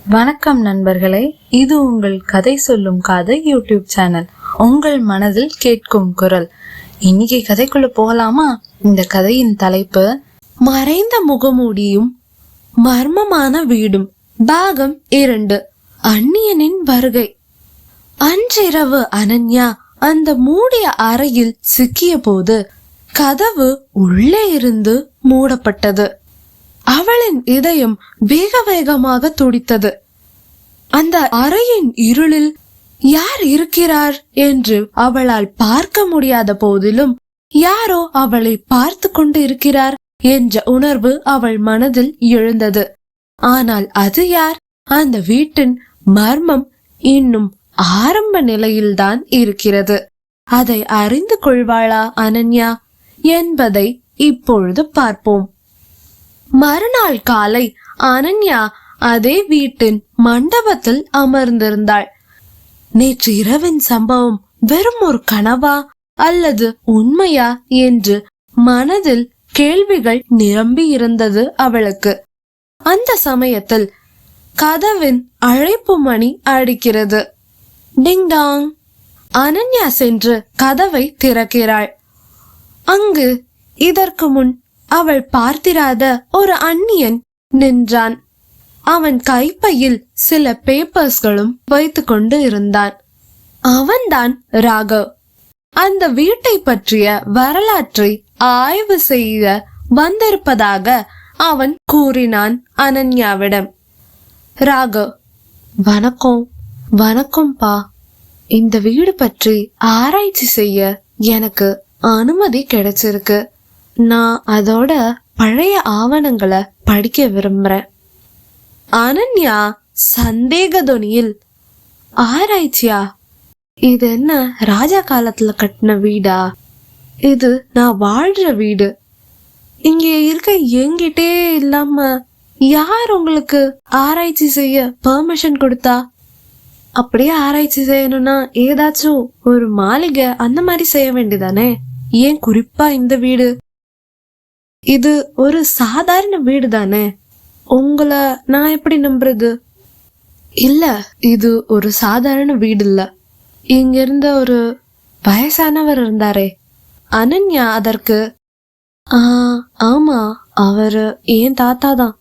வணக்கம் நண்பர்களே, இது உங்கள் கதை சொல்லும் காதை யூடியூப் சேனல். உங்கள் மனதில் கேட்கும் குரல். இன்னைக்கு கதைக்குள்ள போகலாமா? இந்த கதையின் தலைப்பு மறைந்த முகமூடியும் மர்மமான வீடும், பாகம் 2. அந்நியனின் வருகை. அன்றிரவு அனன்யா அந்த மூடிய அறையில் சிக்கிய போது கதவு உள்ளே இருந்து மூடப்பட்டது. அவளின் இதயம் வேக வேகமாக துடித்தது. அந்த அறையின் இருளில் யார் இருக்கிறார் என்று அவளால் பார்க்க முடியாத போதிலும் யாரோ அவளை பார்த்து கொண்டு இருக்கிறார் என்ற உணர்வு அவள் மனதில் எழுந்தது. ஆனால் அது யார்? அந்த வீட்டின் மர்மம் இன்னும் ஆரம்ப நிலையில்தான் இருக்கிறது. அதை அறிந்து கொள்வாளா அனன்யா என்பதை இப்பொழுது பார்ப்போம். மறுநாள் காலை அனன்யா அதே வீட்டின் மண்டபத்தில் அமர்ந்திருந்தாள். நேற்று இரவின் சம்பவம் வெறும் ஒரு கனவா அல்லது உண்மையா என்று மனதில் கேள்விகள் நிரம்பி இருந்தது அவளுக்கு. அந்த சமயத்தில் கதவின் அழைப்பு மணி அடிக்கிறது. டிங் டாங். அனன்யா சென்று கதவை திறக்கிறாள். அங்கு இதற்கு முன் அவள் பார்த்திராத ஒரு அந்நியன் நின்றான். அவன் கைப்பையில் சில பேப்பர்ஸ்களும் வைத்து கொண்டு இருந்தான். அவன்தான் ராகவ். அந்த வீட்டை பற்றிய வரலாற்றை ஆய்வு செய்ய வந்திருப்பதாக அவன் கூறினான் அனன்யாவிடம். ராகவ், வணக்கம். வணக்கம்பா. இந்த வீடு பற்றி ஆராய்ச்சி செய்ய எனக்கு அனுமதி கிடைச்சிருக்கு. நான் அதோட பழைய ஆவணங்களை படிக்க விரும்புறேன். அனன்யா சந்தேக தொனியில், ஆராய்ச்சியா? இது என்ன ராஜா காலத்துல கட்டின வீடா? இது நான் வாழ்ற வீடு. இங்க இருக்க என்கிட்டே இல்லாம யார் உங்களுக்கு ஆராய்ச்சி செய்ய பெர்மிஷன் கொடுத்தா? அப்படியே ஆராய்ச்சி செய்யணும்னா ஏதாச்சும் ஒரு மாளிகை அந்த மாதிரி செய்ய வேண்டியதானே? ஏன் குறிப்பா இந்த வீடு? இது ஒரு சாதாரண வீடு தானே. உங்களை நான் எப்படி நம்புறது? இல்ல, இது ஒரு சாதாரண வீடு இல்ல. இங்க இருந்த ஒரு வயசானவர் இருந்தாரே. அனன்யா அதற்கு, ஆமா, அவரு என் தாத்தா தான்.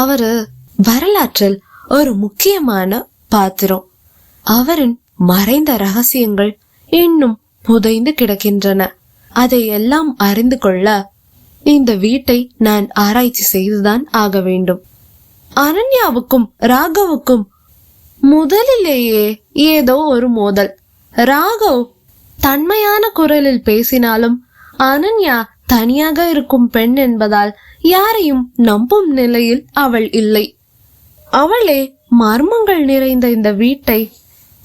அவரு வரலாற்றில் ஒரு முக்கியமான பாத்திரம். அவரின் மறைந்த ரகசியங்கள் இன்னும் புதைந்து கிடக்கின்றன. அதை எல்லாம் அறிந்து கொள்ள இந்த வீட்டை நான் ஆராய்ச்சி செய்துதான் ஆக வேண்டும். அனன்யாவுக்கும் ராகவுக்கும் முதலிலேயே ஏதோ ஒரு மோதல். ராகவ் தன்மையான குரலில் பேசினாலும் அனன்யா தனியாக இருக்கும் பெண் என்பதால் யாரையும் நம்பும் நிலையில் அவள் இல்லை. அவளே மர்மங்கள் நிறைந்த இந்த வீட்டை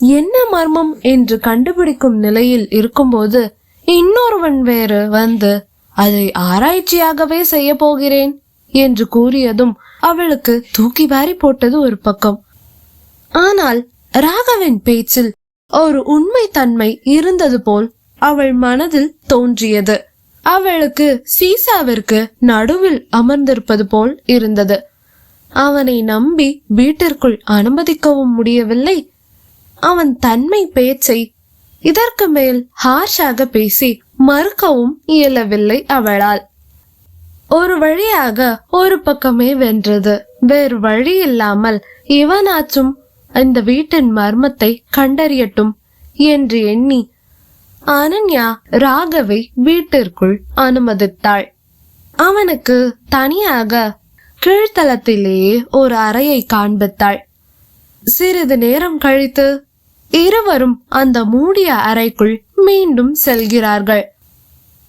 என்ன மர்மம் என்று கண்டுபிடிக்கும் நிலையில் இருக்கும்போது இன்னொருவன் வேறு வந்து அதை ஆராய்ச்சியாகவே செய்ய போகிறேன் என்று கூறியதும் அவளுக்கு தூக்கி வாரி போட்டது ஒரு பக்கம். ஆனால் ராகவின் பேச்சில் ஒரு உண்மை தன்மை இருந்தது போல் அவள் மனதில் தோன்றியது. அவளுக்கு சீசாவிற்கு நடுவில் அமர்ந்திருப்பது போல் இருந்தது. அவனை நம்பி வீட்டிற்குள் அனுமதிக்கவும் முடியவில்லை. அவன் தன்மை பேச்சை இதற்கு மேல் ஹார்ஷாக பேசி மறுக்கவும் இயலவில்லை அவளால். ஒரு வழியாக ஒரு பக்கமே வென்றது. வேறு வழி இல்லாமல் இவனாச்சும் இந்த வீட்டின் மர்மத்தை கண்டறியட்டும் என்று எண்ணி அனன்யா ராகவை வீட்டிற்குள் அனுமதித்தாள். அவனுக்கு தனியாக கீழ்த்தளத்திலேயே ஒரு அறையை காண்பித்தாள். சிறிது நேரம் கழித்து இருவரும் அந்த மூடிய அறைக்குள் மீண்டும் செல்கிறார்கள்.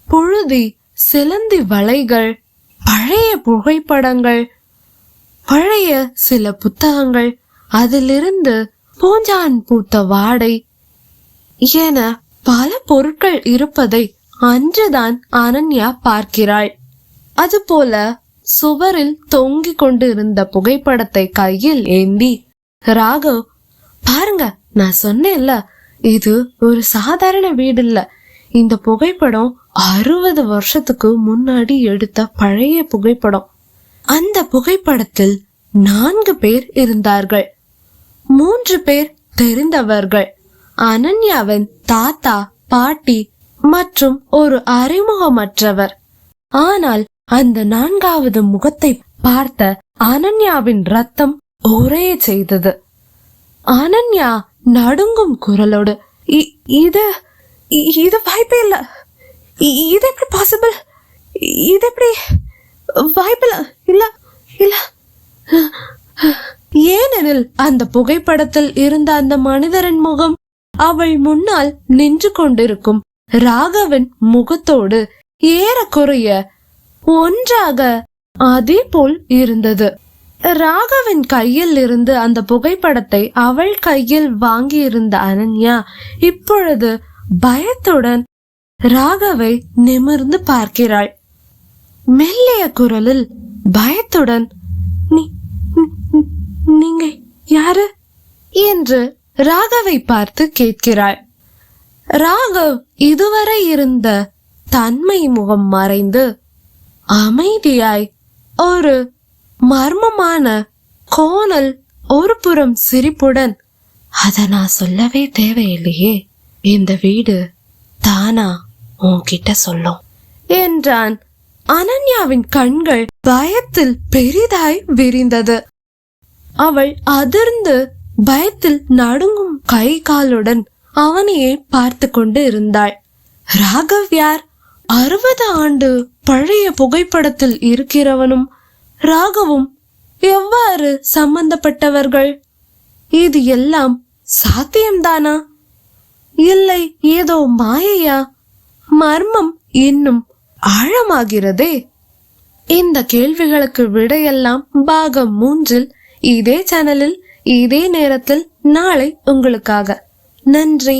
புழுதி, சிலந்தி வலைகள், பழைய புகைப்படங்கள், பழைய சில புத்தகங்கள், அதிலிருந்து பூஞ்சான் பூத்த வாடை என பல பொருட்கள் இருப்பதை அன்றுதான் அனன்யா பார்க்கிறாள். அதுபோல சுவரில் தொங்கிக் கொண்டு இருந்த புகைப்படத்தை கையில் ஏந்தி, ராகவ், பாருங்க, நான் சொன்னேன்ல, இது ஒரு சாதாரண வீடு இல்ல. இந்த புகைப்படம் 60 வருஷத்துக்கு முன்னாடி எடுத்த பழைய புகைப்படம். அந்த புகைப்படத்தில் 4 பேர் இருந்தார்கள். 3 பேர் தெரிந்தவர்கள், அனன்யாவின் தாத்தா, பாட்டி மற்றும் ஒரு அறிமுகமற்றவர். ஆனால் அந்த 4வது முகத்தை பார்த்த அனன்யாவின் ரத்தம் ஒரே செய்தது. அனன்யா நடுங்கும் குரலோடு, இது வாய்ப்பே இல்ல, இது எப்படி பாசிபிள், இது எப்படி வாய்ப்பில்ல, இல்ல இல்ல. ஏனெனில் அந்த புகைப்படத்தில் இருந்த அந்த மனிதரின் முகம் அவள் முன்னால் நின்று கொண்டிருக்கும் ராகவன் முகத்தோடு ஏறக்குறைய ஒன்றாக அதே போல் இருந்தது. ராகவின் கையில் இருந்து அந்த புகைப்படத்தை அவள் கையில் வாங்கி இருந்த அனன்யா இப்பொழுது பயத்துடன் ராகவை நிமிர்ந்து பார்க்கிறாள். மெல்லிய குரலில் பயத்துடன், நீங்க யாரு என்று ராகவை பார்த்து கேட்கிறாள். ராகவ் இதுவரை இருந்த தன்மை முகம் மறைந்து அமைதியாய் ஒரு மர்மமான கோணல் ஒரு புறம் சிரிப்புடன், அத நான் சொல்லவே தேவையில்லையே, இந்த வீடு தானா உன்கிட்ட சொல்லும் என்றான். அனன்யாவின் கண்கள் பயத்தில் பெரிதாய் விரிந்தது. அவள் அதிர்ந்து பயத்தில் நடுங்கும் கை காலுடன் அவனையே பார்த்து கொண்டு இருந்தாள். ராகவ் யார்? 60 ஆண்டு பழைய புகைப்படத்தில் இருக்கிறவனும் ராகவும் எவ்வாறு சம்பந்தப்பட்டவர்கள்? இது எல்லாம் சாத்தியம்தானா, இல்லை ஏதோ மாயையா? மர்மம் இன்னும் ஆழமாகிறதே. இந்த கேள்விகளுக்கு விடையெல்லாம் பாகம் 3 இதே சேனலில் இதே நேரத்தில் நாளை உங்களுக்காக. நன்றி.